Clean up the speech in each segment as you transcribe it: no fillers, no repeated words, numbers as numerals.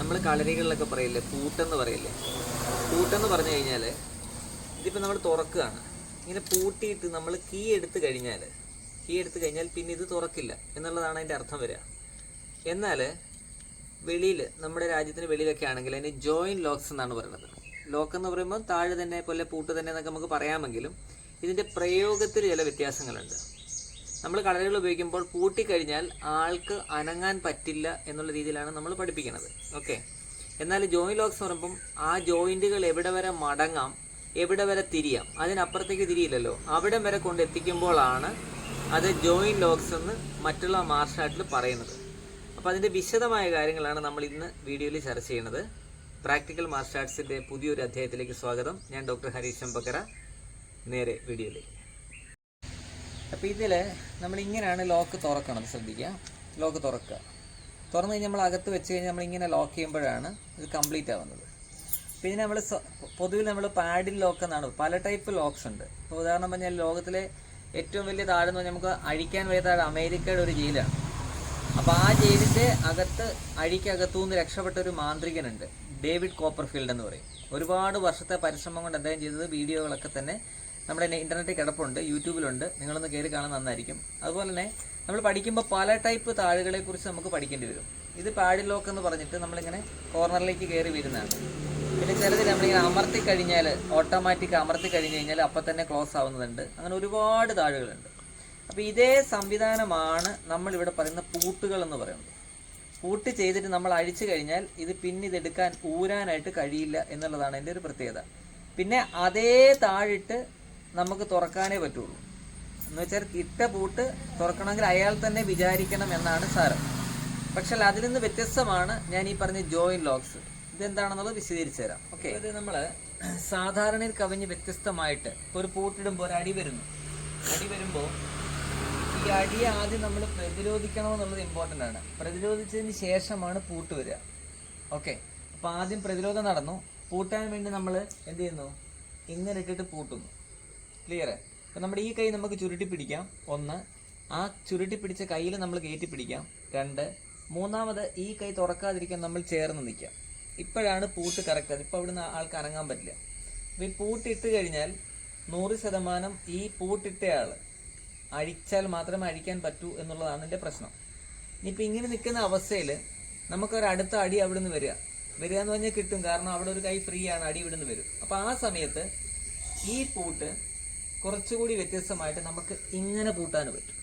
നമ്മൾ കളരികളിലൊക്കെ പറയില്ലേ പൂട്ടെന്ന് പറയില്ലേ. പൂട്ടെന്ന് പറഞ്ഞു കഴിഞ്ഞാൽ ഇതിപ്പോൾ നമ്മൾ തുറക്കുകയാണ്. ഇങ്ങനെ പൂട്ടിയിട്ട് നമ്മൾ കീ എടുത്തു കഴിഞ്ഞാൽ പിന്നെ ഇത് തുറക്കില്ല എന്നുള്ളതാണ് അതിൻ്റെ അർത്ഥം വരിക. എന്നാൽ വെളിയിൽ, നമ്മുടെ രാജ്യത്തിന് വെളിയിലൊക്കെ ആണെങ്കിൽ അതിന് ജോയിൻറ്റ് ലോക്സ് എന്നാണ് പറയുന്നത്. ലോക്ക് എന്ന് പറയുമ്പോൾ താഴെ തന്നെ പോലെ പൂട്ട് തന്നെ എന്നൊക്കെ നമുക്ക് പറയാമെങ്കിലും ഇതിൻ്റെ പ്രയോഗത്തിൽ ചില വ്യത്യാസങ്ങളുണ്ട്. നമ്മൾ കളരികൾ ഉപയോഗിക്കുമ്പോൾ പൂട്ടിക്കഴിഞ്ഞാൽ ആൾക്ക് അനങ്ങാൻ പറ്റില്ല എന്നുള്ള രീതിയിലാണ് നമ്മൾ പഠിപ്പിക്കുന്നത്. ഓക്കെ. എന്നാൽ ജോയിൻറ്റ് ലോക്സ് എന്ന് പറയുമ്പം ആ ജോയിൻറ്റുകൾ എവിടെ വരെ മടങ്ങാം, എവിടെ വരെ തിരിയാം, അതിനപ്പുറത്തേക്ക് തിരിയില്ലല്ലോ, അവിടെ വരെ കൊണ്ട് എത്തിക്കുമ്പോഴാണ് അത് ജോയിൻറ്റ് ലോക്സ് എന്ന് മറ്റുള്ള മാർഷൽ ആർട്ടിൽ പറയുന്നത്. അപ്പോൾ അതിൻ്റെ വിശദമായ കാര്യങ്ങളാണ് നമ്മൾ ഇന്ന് വീഡിയോയിൽ ചർച്ച ചെയ്യുന്നത്. പ്രാക്ടിക്കൽ മാർഷൽ ആർട്സിൻ്റെ പുതിയൊരു അധ്യായത്തിലേക്ക് സ്വാഗതം. ഞാൻ ഡോക്ടർ ഹരീഷ് ചെമ്പക്കര. നേരെ വീഡിയോയിലേക്ക്. അപ്പോൾ ഇതിൽ നമ്മളിങ്ങനെയാണ് ലോക്ക് തുറക്കണത്. ശ്രദ്ധിക്കുക, ലോക്ക് തുറക്കുക. തുറന്നു കഴിഞ്ഞാൽ നമ്മൾ അകത്ത് വെച്ച് കഴിഞ്ഞാൽ നമ്മളിങ്ങനെ ലോക്ക് ചെയ്യുമ്പോഴാണ് ഇത് കംപ്ലീറ്റ് ആവുന്നത്. പിന്നെ നമ്മൾ പൊതുവിൽ നമ്മൾ പാഡിൽ ലോക്ക് എന്നാണ്, പല ടൈപ്പ് ലോക്സ് ഉണ്ട്. ഇപ്പോൾ ഉദാഹരണം പറഞ്ഞാൽ ലോകത്തിലെ ഏറ്റവും വലിയ താഴെന്ന് പറഞ്ഞാൽ നമുക്ക് അഴിക്കാൻ വയ്യ താഴെ അമേരിക്കയുടെ ഒരു ജയിലാണ്. അപ്പോൾ ആ ജയിലിൻ്റെ അകത്ത് അഴിക്കകത്തുനിന്ന് രക്ഷപ്പെട്ട ഒരു മാന്ത്രികനുണ്ട്, ഡേവിഡ് കോപ്പർഫീൽഡ് എന്ന് പറയും. ഒരുപാട് വർഷത്തെ പരിശ്രമം കൊണ്ട് അദ്ദേഹം ചെയ്തത് വീഡിയോകളൊക്കെ തന്നെ നമ്മുടെ ഇൻ്റർനെറ്റിൽ കിടപ്പുണ്ട്, യൂട്യൂബിലുണ്ട്. നിങ്ങളൊന്ന് കയറി കാണാൻ നന്നായിരിക്കും. അതുപോലെ തന്നെ നമ്മൾ പഠിക്കുമ്പോൾ പല ടൈപ്പ് താഴുകളെക്കുറിച്ച് നമുക്ക് പഠിക്കേണ്ടി വരും. ഇത് പാഡിൽ ലോക്ക് എന്ന് പറഞ്ഞിട്ട് നമ്മളിങ്ങനെ കോർണറിലേക്ക് കയറി വരുന്നതാണ്. പിന്നെ ചിലതിൽ നമ്മളിങ്ങനെ അമർത്തി കഴിഞ്ഞാൽ, ഓട്ടോമാറ്റിക് അമർത്തി കഴിഞ്ഞ് കഴിഞ്ഞാൽ അപ്പം തന്നെ ക്ലോസ് ആവുന്നതുണ്ട്. അങ്ങനെ ഒരുപാട് താഴുകളുണ്ട്. അപ്പോൾ ഇതേ സംവിധാനമാണ് നമ്മളിവിടെ പറയുന്ന പൂട്ടുകൾ എന്ന് പറയുന്നത്. പൂട്ട് ചെയ്തിട്ട് നമ്മൾ അഴിച്ചു കഴിഞ്ഞാൽ ഇത് പിന്നെ ഇതെടുക്കാൻ ഊരാനായിട്ട് കഴിയില്ല എന്നുള്ളതാണ് എൻ്റെ ഒരു പ്രത്യേകത. പിന്നെ അതേ താഴിട്ട് നമുക്ക് തുറക്കാനേ പറ്റുള്ളൂ. എന്ന് വെച്ചാൽ ഇട്ട പൂട്ട് തുറക്കണമെങ്കിൽ അയാൾ തന്നെ വിചാരിക്കണം എന്നാണ് സാരം. പക്ഷേ അതിൽ നിന്ന് വ്യത്യസ്തമാണ് ഞാൻ ഈ പറഞ്ഞ ജോയിൻറ്റ് ലോക്സ്. ഇതെന്താണെന്നുള്ളത് വിശദീകരിച്ചു തരാം. ഓക്കെ. ഇത് നമ്മൾ സാധാരണയിൽ കവിഞ്ഞ് വ്യത്യസ്തമായിട്ട് ഇപ്പോൾ ഒരു പൂട്ടിടുമ്പോൾ ഒരു അടി വരുന്നു. അടി വരുമ്പോൾ ഈ അടിയെ ആദ്യം നമ്മൾ പ്രതിരോധിക്കണമെന്നുള്ളത് ഇമ്പോർട്ടൻ്റ് ആണ്. പ്രതിരോധിച്ചതിന് ശേഷമാണ് പൂട്ട് വരിക. ഓക്കെ. അപ്പോൾ ആദ്യം പ്രതിരോധം നടന്നു. പൂട്ടാൻ വേണ്ടി നമ്മൾ എന്ത് ചെയ്യുന്നു? ഇങ്ങനെ ഇട്ടിട്ട് പൂട്ടുന്നു. ക്ലിയർ? അപ്പോൾ നമ്മുടെ ഈ കൈ നമുക്ക് ചുരുട്ടി പിടിക്കാം. ഒന്ന്, ആ ചുരുട്ടി പിടിച്ച കയ്യിൽ നമ്മൾ കയറ്റി പിടിക്കാം. രണ്ട്, മൂന്നാമത് ഈ കൈ തുറക്കാതിരിക്കാൻ നമ്മൾ ചേർന്ന് നിൽക്കാം. ഇപ്പോഴാണ് പൂട്ട് കറക്റ്റ്. അതിപ്പോൾ അവിടുന്ന് ആൾക്ക് അനങ്ങാൻ പറ്റില്ല. അപ്പോൾ ഈ പൂട്ടിട്ട് കഴിഞ്ഞാൽ 100% ഈ പൂട്ടിട്ടയാൾ അഴിച്ചാൽ മാത്രമേ അഴിക്കാൻ പറ്റൂ എന്നുള്ളതാണ് എൻ്റെ പ്രശ്നം. ഇനിയിപ്പോൾ ഇങ്ങനെ നിൽക്കുന്ന അവസ്ഥയിൽ നമുക്കൊരടുത്ത അടി അവിടെ നിന്ന് വരിക എന്ന് പറഞ്ഞാൽ കിട്ടും. കാരണം അവിടെ ഒരു കൈ ഫ്രീ ആണ്, അടി ഇവിടെ നിന്ന് വരും. അപ്പോൾ ആ സമയത്ത് ഈ പൂട്ട് കുറച്ചുകൂടി വ്യത്യസ്തമായിട്ട് നമുക്ക് ഇങ്ങനെ പൂട്ടാൻ പറ്റും.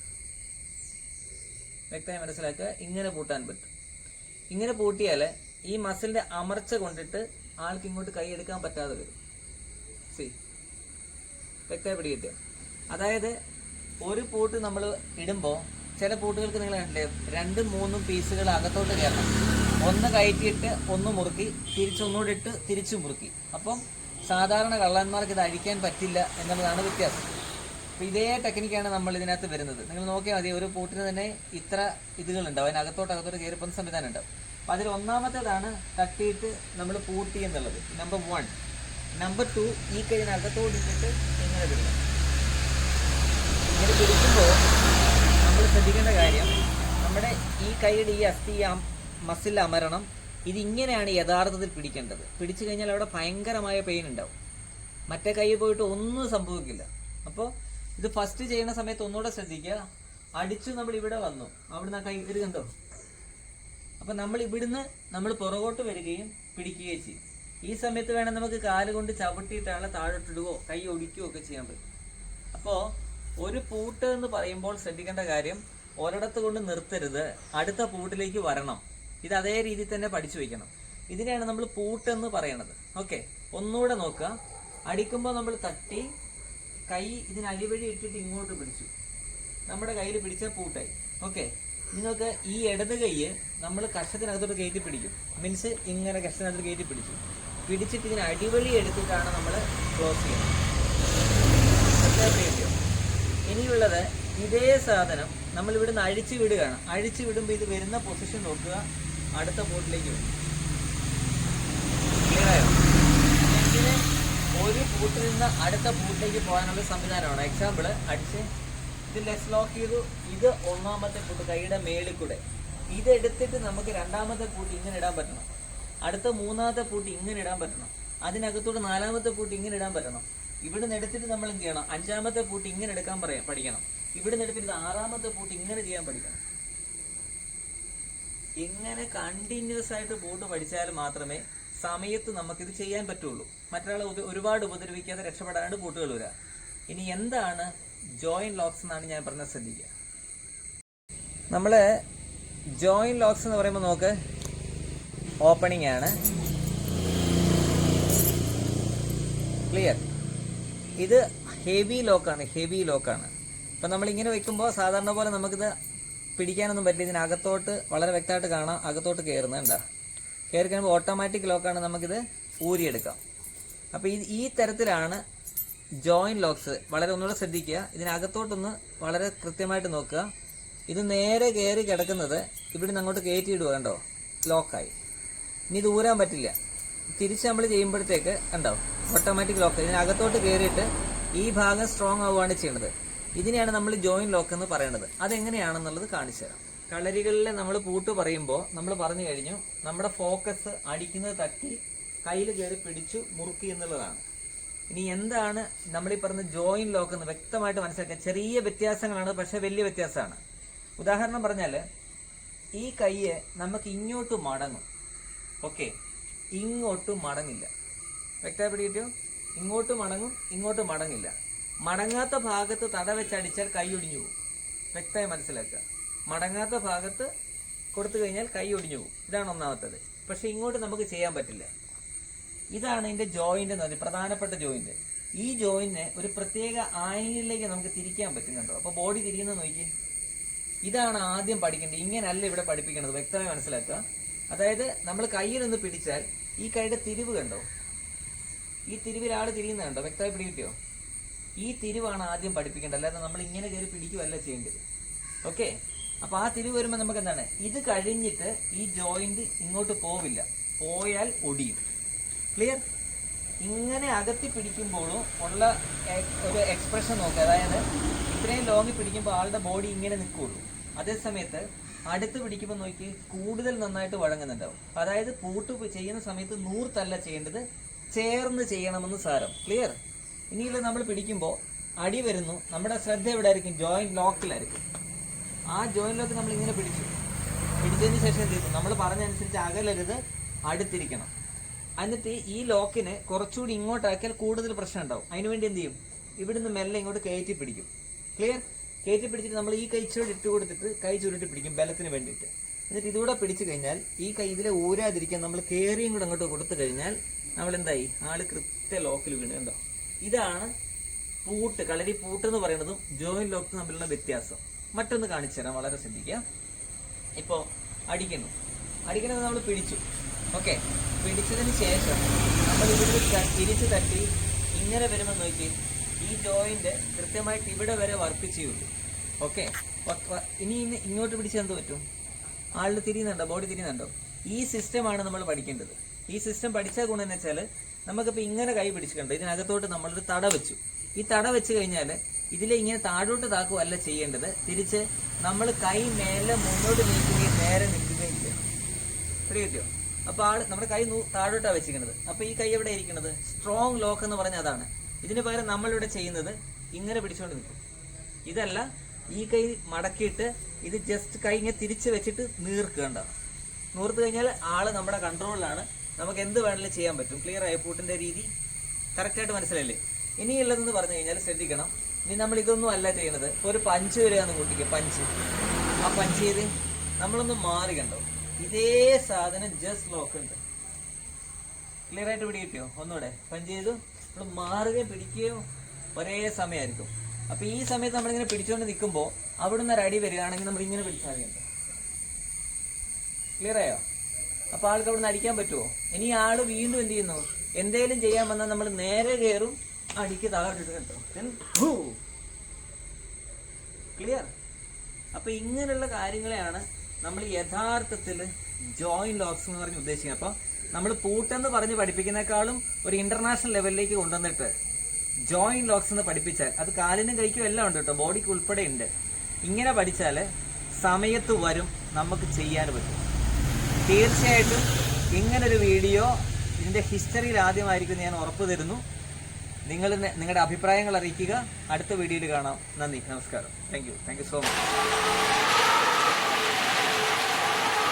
വ്യക്തമായി മനസ്സിലാക്കുക, ഇങ്ങനെ പൂട്ടാൻ പറ്റും. ഇങ്ങനെ പൂട്ടിയാൽ ഈ മസിലിൻ്റെ അമർച്ച കൊണ്ടിട്ട് ആൾക്ക് ഇങ്ങോട്ട് കൈ എടുക്കാൻ പറ്റാതെ വരും. വ്യക്തമായി പിടികിട്ടുക. അതായത് ഒരു പൂട്ട് നമ്മൾ ഇടുമ്പോൾ ചില പൂട്ടുകൾക്ക് നിങ്ങൾ കണ്ടില്ലേ, 2-3 പീസുകൾ അകത്തോട്ട് കയറണം. ഒന്ന് കയറ്റിയിട്ട് ഒന്ന് മുറുക്കി, തിരിച്ചൊന്നുകൂടി ഇട്ട് തിരിച്ചു മുറുക്കി. അപ്പം സാധാരണ കള്ളന്മാർക്ക് ഇത് അഴിക്കാൻ പറ്റില്ല എന്നുള്ളതാണ് വ്യത്യാസം. അപ്പോൾ ഇതേ ടെക്നിക്കാണ് നമ്മൾ ഇതിനകത്ത് വരുന്നത്. നിങ്ങൾ നോക്കിയാൽ മതി, ഒരു പൂട്ടിന് തന്നെ ഇത്ര ഇതുകളുണ്ടാവും. അതിനകത്തോട്ട് കയറിപ്പോകുന്ന സംവിധാനം ഉണ്ടാവും. അപ്പോൾ അതിൽ ഒന്നാമത്തേതാണ് തട്ടിയിട്ട് നമ്മൾ പൂട്ടി എന്നുള്ളത്, നമ്പർ 1. നമ്പർ 2, ഈ കൈയിനകത്തോട്ട് ഇട്ടിട്ട് ഇങ്ങനെ പിടിക്കണം. ഇങ്ങനെ പിടിക്കുമ്പോൾ നമ്മൾ ശ്രദ്ധിക്കേണ്ട കാര്യം, നമ്മുടെ ഈ കൈയുടെ ഈ അസ്ഥി, മസിൽ അമരണം, ഇതിങ്ങനെയാണ് യഥാർത്ഥത്തിൽ പിടിക്കേണ്ടത്. പിടിച്ചു കഴിഞ്ഞാൽ അവിടെ ഭയങ്കരമായ പെയിൻ ഉണ്ടാവും. മറ്റേ കൈ പോയിട്ട് ഒന്നും സംഭവിക്കില്ല. അപ്പോൾ ഇത് ഫസ്റ്റ് ചെയ്യുന്ന സമയത്ത് ഒന്നുകൂടെ ശ്രദ്ധിക്കുക. അടിച്ചു നമ്മൾ ഇവിടെ വന്നു, അവിടുന്ന് ആ കൈ ഇത് കണ്ടോ. അപ്പം നമ്മൾ ഇവിടുന്ന് നമ്മൾ പുറകോട്ട് വരികയും പിടിക്കുകയും ചെയ്യും. ഈ സമയത്ത് വേണം നമുക്ക് കാലുകൊണ്ട് ചവിട്ടിയിട്ടാണ് താഴോട്ടിടുകയോ കൈ ഒടിക്കുകയോ ഒക്കെ ചെയ്യാൻ പറ്റും. അപ്പോൾ ഒരു പൂട്ട് എന്ന് പറയുമ്പോൾ ശ്രദ്ധിക്കേണ്ട കാര്യം, ഒരിടത്ത് കൊണ്ട് നിർത്തരുത്, അടുത്ത പൂട്ടിലേക്ക് വരണം. ഇത് അതേ രീതിയിൽ തന്നെ പഠിച്ചു വയ്ക്കണം. ഇതിനെയാണ് നമ്മൾ പൂട്ട് എന്ന് പറയണത്. ഓക്കെ. ഒന്നുകൂടെ നോക്കുക. അടിക്കുമ്പോൾ നമ്മൾ തട്ടി കൈ ഇതിനടിവഴി ഇട്ടിട്ട് ഇങ്ങോട്ട് പിടിച്ചു, നമ്മുടെ കയ്യിൽ പിടിച്ച പൂട്ടായി. ഓക്കെ. നിങ്ങൾക്ക് ഈ ഇടത് കൈ നമ്മൾ കഷത്തിനകത്തോട്ട് കയറ്റി പിടിക്കും. മീൻസ് ഇങ്ങനെ കഷത്തിനകത്തോട്ട് കയറ്റി പിടിച്ചു, പിടിച്ചിട്ട് ഇതിന് അടിവഴി എടുത്തിട്ടാണ് നമ്മൾ ക്ലോസ് ചെയ്യുന്നത്. ഇനിയുള്ളത് ഇതേ സാധനം നമ്മൾ ഇവിടുന്ന് അഴിച്ചു വിടുകയാണ്. അഴിച്ചു വിടുമ്പോൾ ഇത് വരുന്ന പൊസിഷൻ നോക്കുക, അടുത്ത പൂട്ടിലേക്ക് വരും. ക്ലിയറായോ? ഇങ്ങനെ ഒരു പൂട്ടിൽ നിന്ന് അടുത്ത പൂട്ടിലേക്ക് പോകാനുള്ള സംവിധാനമാണ്. എക്സാമ്പിൾ, അടിച്ച് ഇത് ലെസ് ലോക്ക് ചെയ്തു. ഇത് ഒന്നാമത്തെ പൂട്ട് കൈയുടെ മേളിൽ കൂടെ. ഇതെടുത്തിട്ട് നമുക്ക് രണ്ടാമത്തെ പൂട്ട് ഇങ്ങനെ ഇടാൻ പറ്റണം. അടുത്ത മൂന്നാമത്തെ പൂട്ട് ഇങ്ങനെ ഇടാൻ പറ്റണം, അതിനകത്തോട്ട് നാലാമത്തെ പൂട്ട് ഇങ്ങനെ ഇടാൻ പറ്റണം. ഇവിടുന്ന് എടുത്തിട്ട് നമ്മൾ എന്ത് ചെയ്യണം, അഞ്ചാമത്തെ പൂട്ട് ഇങ്ങനെ എടുക്കാൻ പഠിക്കണം. ഇവിടുന്ന് എടുത്തിട്ട് ആറാമത്തെ പൂട്ട് ഇങ്ങനെ ചെയ്യാൻ പഠിക്കണം. ഇങ്ങനെ കണ്ടിന്യൂസ് ആയിട്ട് പൂട്ട് പഠിച്ചാൽ മാത്രമേ സമയത്ത് നമുക്കിത് ചെയ്യാൻ പറ്റുള്ളൂ. മറ്റൊരാളെ ഒരുപാട് ഉപദ്രവിക്കാതെ രക്ഷപ്പെടാണ്ട് പൂട്ടുകൾ വരിക. ഇനി എന്താണ് ജോയിന്റ് ലോക്സ് എന്നാണ് ഞാൻ പറഞ്ഞത്, ശ്രദ്ധിക്കുക. നമ്മള് ജോയിന്റ് ലോക്സ് എന്ന് പറയുമ്പോൾ നോക്ക്, ഓപ്പണിംഗ് ആണ്, ക്ലിയർ. ഇത് ഹെവി ലോക്കാണ്. ഇപ്പം നമ്മളിങ്ങനെ വെക്കുമ്പോൾ സാധാരണ പോലെ നമുക്കിത് പിടിക്കാനൊന്നും പറ്റില്ല. ഇതിനകത്തോട്ട് വളരെ വ്യക്തമായിട്ട് കാണാം, അകത്തോട്ട് കയറുന്നുണ്ടോ. കയറി കഴിയുമ്പോൾ ഓട്ടോമാറ്റിക് ലോക്കാണ്, നമുക്കിത് ഊരിയെടുക്കാം. അപ്പോൾ ഈ തരത്തിലാണ് ജോയിന്റ് ലോക്സ്. വളരെ ഒന്നുകൂടെ ശ്രദ്ധിക്കുക, ഇതിനകത്തോട്ടൊന്ന് വളരെ കൃത്യമായിട്ട് നോക്കുക. ഇത് നേരെ കയറി കിടക്കുന്നത് ഇവിടുന്ന് അങ്ങോട്ട് കയറ്റിയിടുക, കണ്ടോ, ലോക്കായി. ഇനി ഇത് ഊരാൻ പറ്റില്ല. തിരിച്ച് നമ്മൾ ചെയ്യുമ്പോഴത്തേക്ക് കണ്ടോ ഓട്ടോമാറ്റിക് ലോക്ക്. ഇതിനകത്തോട്ട് കയറിയിട്ട് ഈ ഭാഗം സ്ട്രോങ് ആവുകയാണ് ചെയ്യുന്നത്. ഇതിനെയാണ് നമ്മൾ ജോയിന്റ് ലോക്ക് എന്ന് പറയുന്നത്. അതെങ്ങനെയാണെന്നുള്ളത് കാണിച്ചു തരാം. കളരികളിൽ നമ്മൾ പൂട്ട് പറയുമ്പോൾ നമ്മൾ പറഞ്ഞു കഴിഞ്ഞു, നമ്മുടെ ഫോക്കസ് അടിക്കുന്നത് തട്ടി കയ്യിൽ കയറി പിടിച്ചു മുറുക്കി എന്നുള്ളതാണ്. ഇനി എന്താണ് നമ്മളീ പറഞ്ഞ ജോയിന്റ് ലോക്ക് എന്ന് വ്യക്തമായിട്ട് മനസ്സിലാക്കുക. ചെറിയ വ്യത്യാസങ്ങളാണ്, പക്ഷെ വലിയ വ്യത്യാസമാണ്. ഉദാഹരണം പറഞ്ഞാൽ ഈ കയ്യെ നമുക്ക് ഇങ്ങോട്ട് മടങ്ങും, ഓക്കെ, ഇങ്ങോട്ട് മടങ്ങില്ല. വ്യക്തമായി പിടികിട്ടോ? ഇങ്ങോട്ട് മടങ്ങും, ഇങ്ങോട്ട് മടങ്ങില്ല. മടങ്ങാത്ത ഭാഗത്ത് തട വെച്ചടിച്ചാൽ കൈ ഒടിഞ്ഞു പോകും. വ്യക്തമായി മനസ്സിലാക്കുക. മടങ്ങാത്ത ഭാഗത്ത് കൊടുത്തു കഴിഞ്ഞാൽ കൈ ഒടിഞ്ഞു പോകും. ഇതാണ് ഒന്നാമത്തത്. പക്ഷെ ഇങ്ങോട്ട് നമുക്ക് ചെയ്യാൻ പറ്റില്ല. ഇതാണ് ഇതിന്റെ ജോയിന്റ് എന്ന് പറഞ്ഞാൽ പ്രധാനപ്പെട്ട ജോയിന്റ്. ഈ ജോയിന്റിനെ ഒരു പ്രത്യേക ആംഗിളിലേക്ക് നമുക്ക് തിരിക്കാൻ പറ്റുന്നുണ്ടോ? അപ്പൊ ബോഡി തിരിയുന്നത് നോക്കി. ഇതാണ് ആദ്യം പഠിക്കേണ്ടത്. ഇങ്ങനല്ല ഇവിടെ പഠിപ്പിക്കേണ്ടത്. വ്യക്തമായി മനസ്സിലാക്കുക. അതായത് നമ്മൾ കയ്യിലൊന്ന് പിടിച്ചാൽ ഈ കൈയുടെ തിരിവ് കണ്ടോ, ഈ തിരിവിൽ ആള് തിരിയുന്നത് കണ്ടോ, വ്യക്തമായി പിടികിട്ടിയോ? ഈ തിരിവാണ് ആദ്യം പഠിപ്പിക്കേണ്ടത്, അല്ലാതെ നമ്മൾ ഇങ്ങനെ കയറി പിടിക്കുകയല്ല ചെയ്യേണ്ടത്. ഓക്കെ, അപ്പൊ ആ തിരിവ് വരുമ്പോൾ നമുക്ക് എന്താണ്, ഇത് കഴിഞ്ഞിട്ട് ഈ ജോയിന്റ് ഇങ്ങോട്ട് പോവില്ല, പോയാൽ ഒടിയും. ക്ലിയർ? ഇങ്ങനെ അകത്തി പിടിക്കുമ്പോഴും ഉള്ള ഒരു എക്സ്പ്രഷൻ നോക്കുക. അതായത് ഇത്രയും ലോങ്ങി പിടിക്കുമ്പോൾ ആളുടെ ബോഡി ഇങ്ങനെ നിൽക്കുള്ളൂ. അതേസമയത്ത് അടുത്ത് പിടിക്കുമ്പോൾ നോക്കി കൂടുതൽ നന്നായിട്ട് വഴങ്ങുന്നുണ്ടാവും. അതായത് പൂട്ട് ചെയ്യുന്ന സമയത്ത് നൂർത്തല്ല ചെയ്യേണ്ടത്, ചേർന്ന് ചെയ്യണമെന്ന് സാരം. ക്ലിയർ? ഇനിയില്ല നമ്മൾ പിടിക്കുമ്പോൾ അടി വരുന്നു, നമ്മുടെ ശ്രദ്ധ എവിടെ ആയിരിക്കും? ജോയിന്റ് ലോക്കിലായിരിക്കും. ആ ജോയിന്റ് ലോക്ക് നമ്മൾ ഇങ്ങനെ പിടിച്ചതിന് ശേഷം എന്ത് ചെയ്യും? നമ്മൾ പറഞ്ഞനുസരിച്ച് അകലരുത്, അടുത്തിരിക്കണം. എന്നിട്ട് ഈ ലോക്കിനെ കുറച്ചുകൂടി ഇങ്ങോട്ടാക്കിയാൽ കൂടുതൽ പ്രശ്നം ഉണ്ടാവും. അതിനുവേണ്ടി എന്ത് ചെയ്യും? ഇവിടുന്ന് മെല്ലെ ഇങ്ങോട്ട് കയറ്റി പിടിക്കും. ക്ലിയർ? കയറ്റി പിടിച്ചിട്ട് നമ്മൾ ഈ കൈ ചുരുട്ടി ഇട്ട് കൊടുത്തിട്ട് കൈ ചുരുട്ടി പിടിക്കും ബലത്തിന് വേണ്ടിയിട്ട്. എന്നിട്ട് ഇതുകൂടെ പിടിച്ചു കഴിഞ്ഞാൽ ഈ കൈ ഇതിലെ ഊരാതിരിക്കാൻ നമ്മൾ കയറിയും കൂടെ അങ്ങോട്ട് കൊടുത്തു കഴിഞ്ഞാൽ നമ്മൾ എന്തായി? ആള് കൃത്യ ലോക്കിൽ വീണ്. കണ്ടോ? ഇതാണ് പൂട്ട്, കളരി പൂട്ട് എന്ന് പറയുന്നതും ജോയിന്റ് ലോക്കും തമ്മിലുള്ള വ്യത്യാസം. മറ്റൊന്ന് കാണിച്ചു തരാം, വളരെ ശ്രദ്ധിക്കുക. ഇപ്പോൾ അടിക്കുന്നത് നമ്മൾ പിടിച്ചു. ഓക്കെ, പിടിച്ചതിന് ശേഷം നമ്മൾ ഇവിടെ തിരിച്ച് തട്ടി ഇങ്ങനെ വരുമ്പോൾ നോക്കി ഈ ജോയിന്റ് കൃത്യമായിട്ട് ഇവിടെ വരെ വർക്ക് ചെയ്യുള്ളൂ. ഓക്കെ, ഇനി ഇങ്ങോട്ട് പിടിച്ചാൽ എന്ത് പറ്റും? ആളിൽ തിരിയുന്നുണ്ടോ? ബോഡി തിരിയുന്നുണ്ടോ? ഈ സിസ്റ്റമാണ് നമ്മൾ പഠിക്കേണ്ടത്. ഈ സിസ്റ്റം പഠിച്ച ഗുണം എന്ന് വെച്ചാൽ നമുക്കിപ്പോൾ ഇങ്ങനെ കൈ പിടിച്ചിട്ടുണ്ടോ, ഇതിനകത്തോട്ട് നമ്മളൊരു തട വെച്ചു. ഈ തട വെച്ച് കഴിഞ്ഞാൽ ഇതിലെ ഇങ്ങനെ താഴോട്ട് താക്കുകയല്ല ചെയ്യേണ്ടത്, തിരിച്ച് നമ്മൾ കൈ മേലെ മുന്നോട്ട് നീക്കുകയും നേരെ നിൽക്കുകയും ചെയ്യണം. പിടികിട്ടിയോ? അപ്പോൾ നമ്മുടെ കൈ താഴോട്ടാണ് വെച്ചിരിക്കുന്നത്. അപ്പോൾ ഈ കൈ എവിടെ ഇരിക്കുന്നത്? സ്ട്രോങ് ലോക്ക് എന്ന് പറഞ്ഞാൽ അതാണ്. ഇതിന് പകരം നമ്മളിവിടെ ചെയ്യുന്നത് ഇങ്ങനെ പിടിച്ചുകൊണ്ട് നിൽക്കും. ഇതല്ല, ഈ കൈ മടക്കിയിട്ട് ഇത് ജസ്റ്റ് കൈ ഇങ്ങനെ തിരിച്ച് വെച്ചിട്ട് നീർക്കേണ്ട. നൂർത്ത് കഴിഞ്ഞാൽ ആള് നമ്മുടെ കൺട്രോളിലാണ്, നമുക്ക് എന്ത് വേണമെങ്കിലും ചെയ്യാൻ പറ്റും. ക്ലിയർ ആയ പൂട്ടിന്റെ രീതി കറക്റ്റായിട്ട് മനസ്സിലല്ലേ? ഇനിയുള്ളതെന്ന് പറഞ്ഞു കഴിഞ്ഞാൽ ശ്രദ്ധിക്കണം. ഇനി നമ്മൾ ഇതൊന്നും അല്ല ചെയ്യണത്. ഒരു പഞ്ച് വരികയെന്ന് കൂട്ടിക്കുക, പഞ്ച്. ആ പഞ്ച് ചെയ്ത് നമ്മളൊന്ന് മാറി കണ്ടോ, ഇതേ സാധനം ജസ്റ്റ് ലോക്ക് ഉണ്ട്. ക്ലിയർ ആയിട്ട് പിടികിട്ടിയോ? ഒന്നുകൂടെ പഞ്ച് ചെയ്തു നമ്മൾ മാറുകയും പിടിക്കുകയോ ഒരേ സമയമായിരിക്കും. അപ്പൊ ഈ സമയത്ത് നമ്മളിങ്ങനെ പിടിച്ചുകൊണ്ട് നിൽക്കുമ്പോൾ അവിടുന്ന് ഒരു അടി വരികയാണെങ്കിൽ നമ്മൾ ഇങ്ങനെ പിടിച്ചാൽ മതി. ക്ലിയർ ആയോ? അപ്പൊ ആൾക്ക് അവിടുന്ന് അടിക്കാൻ പറ്റുമോ? ഇനി ആള് വീണ്ടും എന്ത് ചെയ്യുന്നു? എന്തേലും ചെയ്യാൻ വന്നാൽ നമ്മൾ നേരെ കയറും, അടിക്ക് താഴെ കേട്ടോ. ക്ലിയർ? അപ്പൊ ഇങ്ങനെയുള്ള കാര്യങ്ങളെയാണ് നമ്മൾ യഥാർത്ഥത്തിൽ ജോയിന്റ് ലോക്സ് എന്ന് പറഞ്ഞ് ഉദ്ദേശിക്കുന്നത്. അപ്പൊ നമ്മൾ പൂട്ടെന്ന് പറഞ്ഞ് പഠിപ്പിക്കുന്നേക്കാളും ഒരു ഇന്റർനാഷണൽ ലെവലിലേക്ക് കൊണ്ടുവന്നിട്ട് ജോയിന്റ് ലോക്സ് എന്ന് പഠിപ്പിച്ചാൽ അത് കാലിനും കൈക്കും എല്ലാം ഉണ്ട് കേട്ടോ, ബോഡിക്ക് ഉൾപ്പെടെ ഉണ്ട്. ഇങ്ങനെ പഠിച്ചാൽ സമയത്ത് വരും, നമുക്ക് ചെയ്യാൻ പറ്റും. തീർച്ചയായിട്ടും ഇങ്ങനൊരു വീഡിയോ ഇതിൻ്റെ ഹിസ്റ്ററിയിൽ ആദ്യമായിരിക്കും ഞാൻ ഉറപ്പ് തരുന്നു. നിങ്ങളുടെ അഭിപ്രായങ്ങൾ അറിയിക്കുക. അടുത്ത വീഡിയോയിൽ കാണാം. നന്ദി, നമസ്കാരം. Thank you so much.